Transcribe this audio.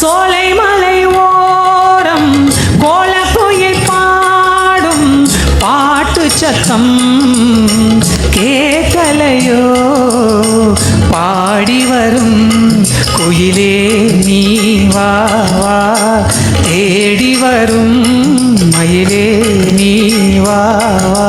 சோலை மலை ஓரம் கோலக்குயில் பாடும் பாட்டு சத்தம் கேட்கலையோ பாடி வரும் குயிலே நீ வா வா தேடி வரும் மயிலே நீ வா வா